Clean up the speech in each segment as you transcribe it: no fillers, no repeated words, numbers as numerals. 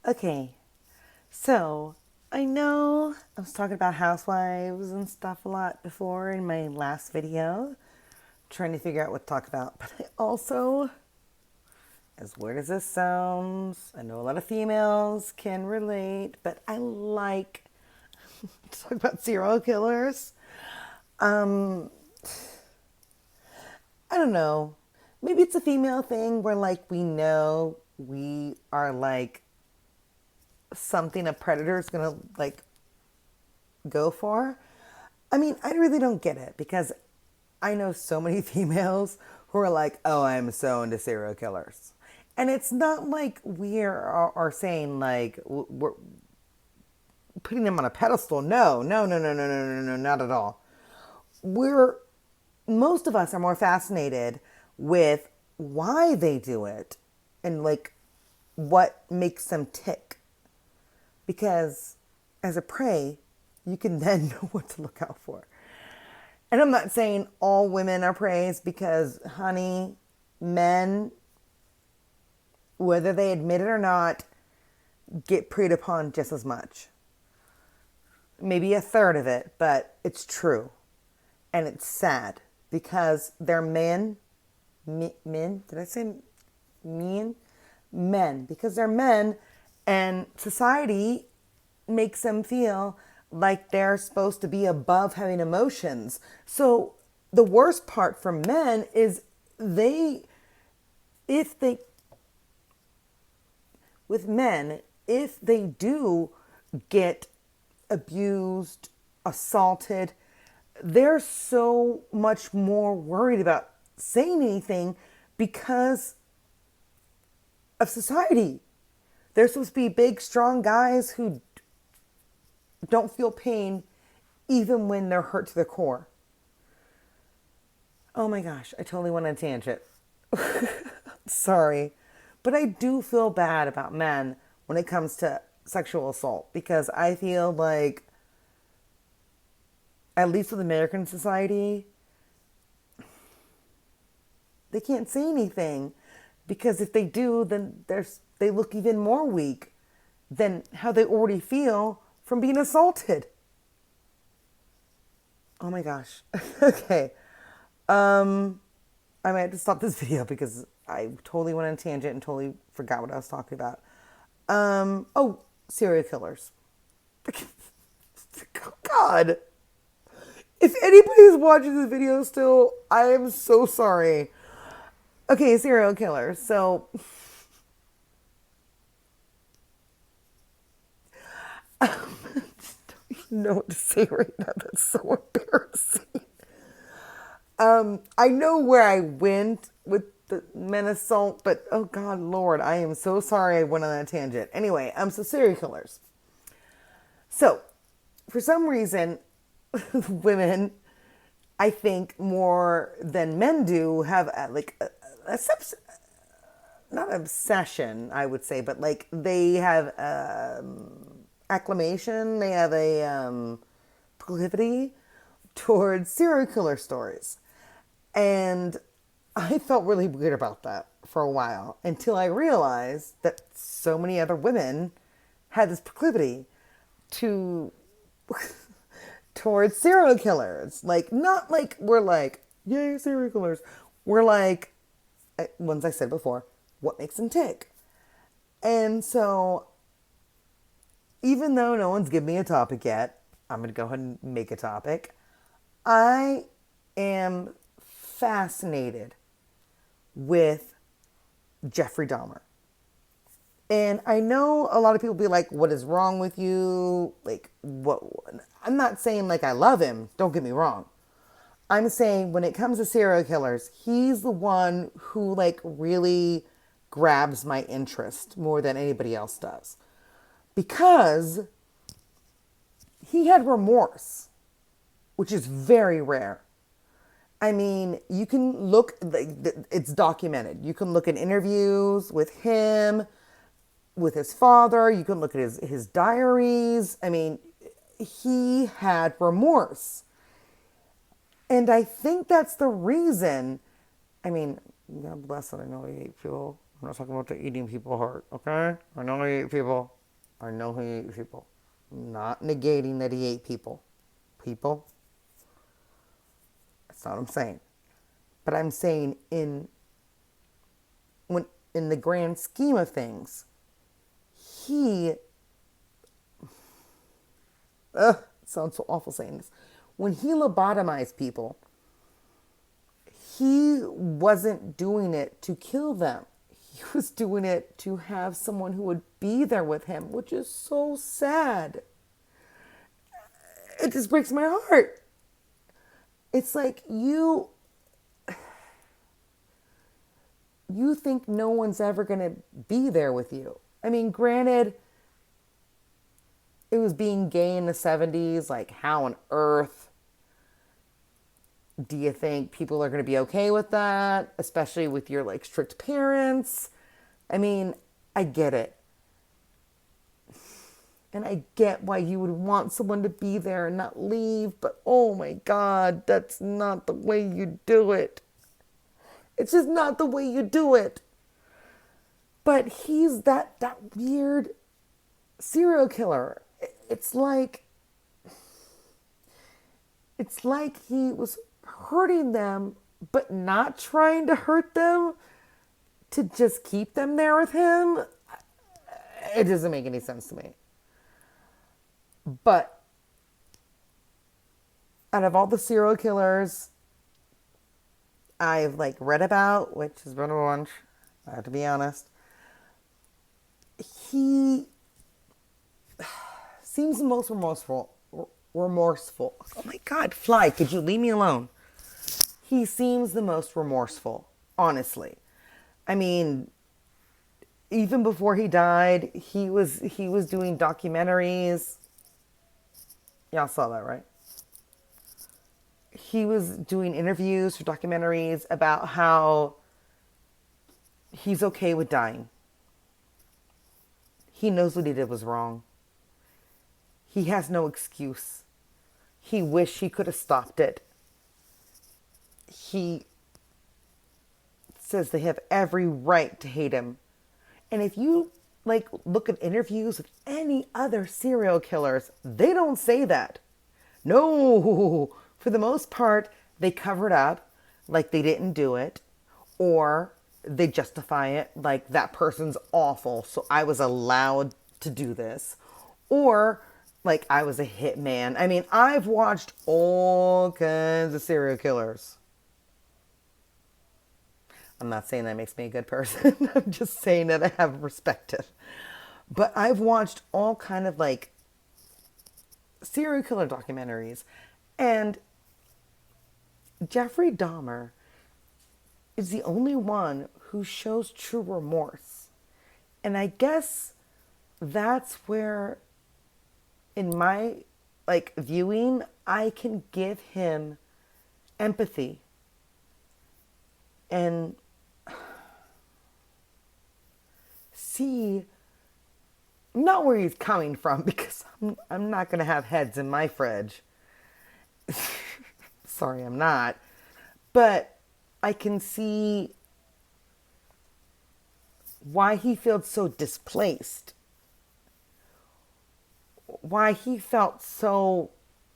Okay, so I know I was talking about housewives and stuff a lot before in my last video, trying to figure out what to talk about. But I also, as weird as this sounds, I know a lot of females can relate, but I like to talk about serial killers. Um, I don't know. Maybe it's a female thing where, like, we know we are like something a predator is gonna like go for. I mean, I really don't get it because I know so many females who are like, oh, I'm so into serial killers. And it's not like we are saying like we're putting them on a pedestal. No, no, no, no, no, no, no, no, not at all. We're Most of us are more fascinated with why they do it and like what makes them tick. Because as a prey, you can then know what to look out for. And I'm not saying all women are preys because, honey, men, whether they admit it or not, get preyed upon just as much. Maybe a third of it, but it's true. And it's sad because they're men, did I say men? Men, because they're men and society makes them feel like they're supposed to be above having emotions. So the worst part for men is if they, with men, if they do get abused, assaulted, they're so much more worried about saying anything because of society. They're supposed to be big, strong guys who don't feel pain even when they're hurt to the core. Oh my gosh, I totally went on a tangent. Sorry. But I do feel bad about men when it comes to sexual assault because I feel like, at least with American society, they can't say anything because if they do, then they look even more weak than how they already feel from being assaulted. Oh my gosh. Okay. Um, I might have to stop this video because I totally went on a tangent and totally forgot what I was talking about. Oh, serial killers. God. If anybody's watching this video still, I am so sorry. Okay, serial killers. So, I don't even know what to say right now. That's so embarrassing. I know where I went with the men assault, but oh God, Lord, I am so sorry I went on that tangent. Anyway, so serial killers. So, for some reason, women, I think more than men do, have a not obsession, I would say, but like they have acclamation, they have a proclivity towards serial killer stories. And I felt really weird about that for a while until I realized that so many other women had this proclivity to towards serial killers. Like, not like we're like, yay, serial killers. We're like, ones I said before, what makes them tick? And so, even though no one's given me a topic yet, I'm going to go ahead and make a topic. I am fascinated with Jeffrey Dalhmer. And I know a lot of people be like, what is wrong with you? Like, what? I'm not saying like I love him. Don't get me wrong. I'm saying when it comes to serial killers, he's the one who like really grabs my interest more than anybody else does. Because he had remorse, which is very rare. I mean, you can look, it's documented. You can look at interviews with him, with his father. You can look at his diaries. I mean, he had remorse. And I think that's the reason. I mean, God bless it. I know he ate people. I'm not talking about the eating people heart, okay? I know he ate people. I know he ate people. Not negating that he ate people. People. That's not what I'm saying. But I'm saying when in the grand scheme of things, he it sounds so awful saying this. When he lobotomized people, he wasn't doing it to kill them. He was doing it to have someone who would be there with him, which is so sad. It just breaks my heart. It's like you think no one's ever going to be there with you. I mean, granted, it was being gay in the 70s. Like, how on earth do you think people are going to be okay with that? Especially with your, like, strict parents. I mean, I get it. And I get why you would want someone to be there and not leave. But, oh my God, that's not the way you do it. It's just not the way you do it. But he's that weird serial killer. It's like he was hurting them, but not trying to hurt them to just keep them there with him. It doesn't make any sense to me. But out of all the serial killers I've like read about, which has been a bunch, I have to be honest, he seems the most remorseful. Remorseful. Oh my God, fly, could you leave me alone? He seems the most remorseful, honestly. I mean, even before he died, he was doing documentaries. Y'all saw that, right? He was doing interviews for documentaries about how he's okay with dying. He knows what he did was wrong. He has no excuse. He wished he could have stopped it. He says they have every right to hate him. And if you like look at interviews with any other serial killers, they don't say that. No, for the most part, they cover it up like they didn't do it, or they justify it like that person's awful, so I was allowed to do this, or like I was a hitman. I mean, I've watched all kinds of serial killers. I'm not saying that makes me a good person. I'm just saying that I have perspective. But I've watched all kind of like serial killer documentaries, and Jeffrey Dahmer is the only one who shows true remorse. And I guess that's where in my like viewing, I can give him empathy and see not where he's coming from, because I'm not going to have heads in my fridge. Sorry, I'm not. But I can see why he felt so displaced. Why he felt so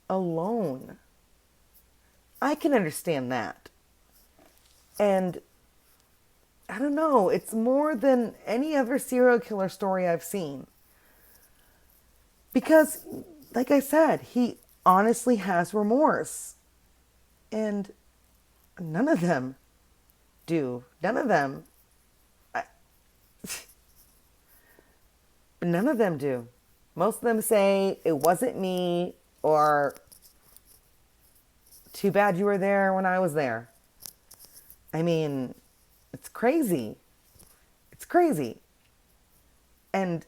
alone. I can understand that. And I don't know, it's more than any other serial killer story I've seen. Because, like I said, he honestly has remorse. And none of them do. None of them. None of them do. Most of them say, it wasn't me, or too bad you were there when I was there. I mean, it's crazy. It's crazy. And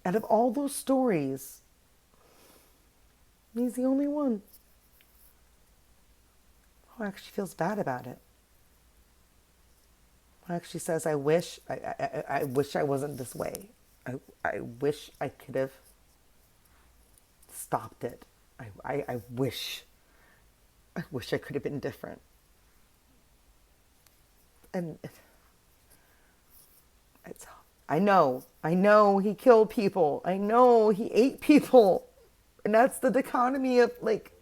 out of all those stories, he's the only one who actually feels bad about it. Who actually says, I wish I wasn't this way. I wish I could have stopped it. I wish I could have been different. And I know he killed people. I know he ate people. And that's the dichotomy of like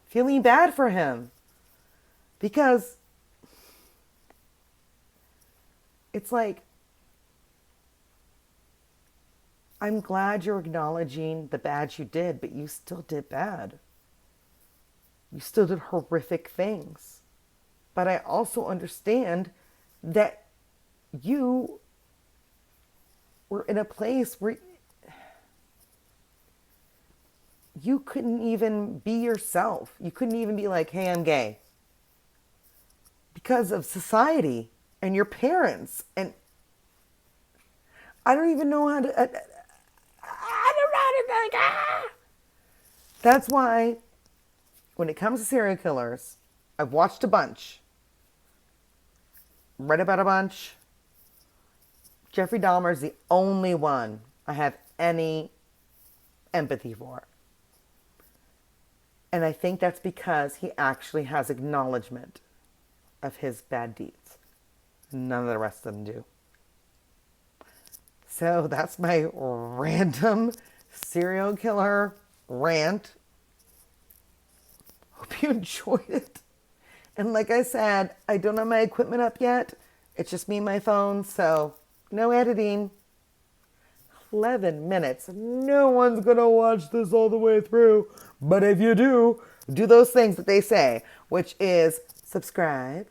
feeling bad for him. Because it's like, I'm glad you're acknowledging the bad you did, but you still did bad. You still did horrific things. But I also understand that you were in a place where you couldn't even be yourself. You couldn't even be like, hey, I'm gay. Because of society and your parents. And I don't even know how to. I don't know how to. That's why, when it comes to serial killers, I've watched a bunch, read about a bunch. Jeffrey Dahmer is the only one I have any empathy for. And I think that's because he actually has acknowledgement of his bad deeds. None of the rest of them do. So that's my random serial killer rant. Hope you enjoyed it. And like I said, I don't have my equipment up yet. It's just me and my phone, so no editing. 11 minutes. No one's going to watch this all the way through. But if you do, do those things that they say, which is subscribe,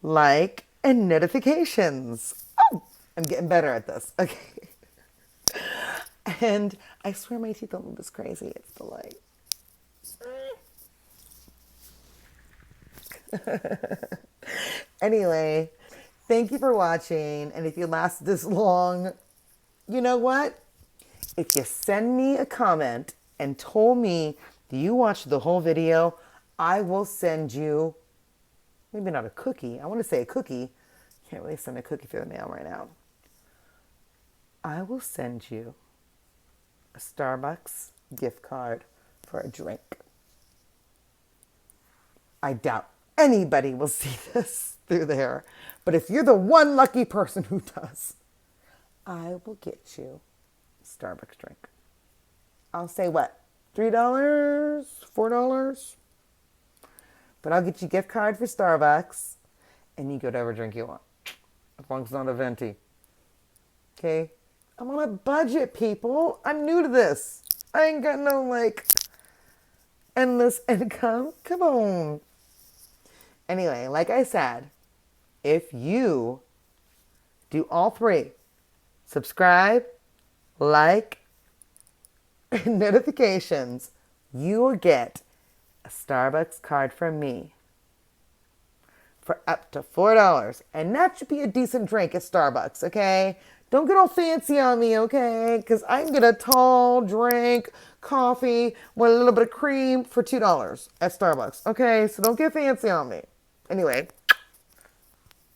like, and notifications. Oh, I'm getting better at this. Okay. And I swear my teeth don't look this crazy. It's the light. Anyway, thank you for watching. And if you lasted this long, you know what? If you send me a comment and told me that you watched the whole video, I will send you, maybe not a cookie. I want to say a cookie. Can't really send a cookie through the mail right now. I will send you a Starbucks gift card for a drink. I doubt anybody will see this through there. But if you're the one lucky person who does, I will get you a Starbucks drink. I'll say what? $3? $4? But I'll get you a gift card for Starbucks and you get whatever drink you want. As long as it's not a venti. Okay? I'm on a budget, people. I'm new to this. I ain't got no, like, endless income. Come on. Anyway, like I said, if you do all three, subscribe, like, and notifications, you will get a Starbucks card from me for up to $4. And that should be a decent drink at Starbucks, okay? Don't get all fancy on me, okay? Because I can get a tall drink, coffee, with a little bit of cream for $2 at Starbucks, okay? So don't get fancy on me. Anyway,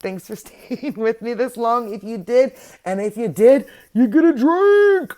thanks for staying with me this long if you did. And if you did, you get a drink.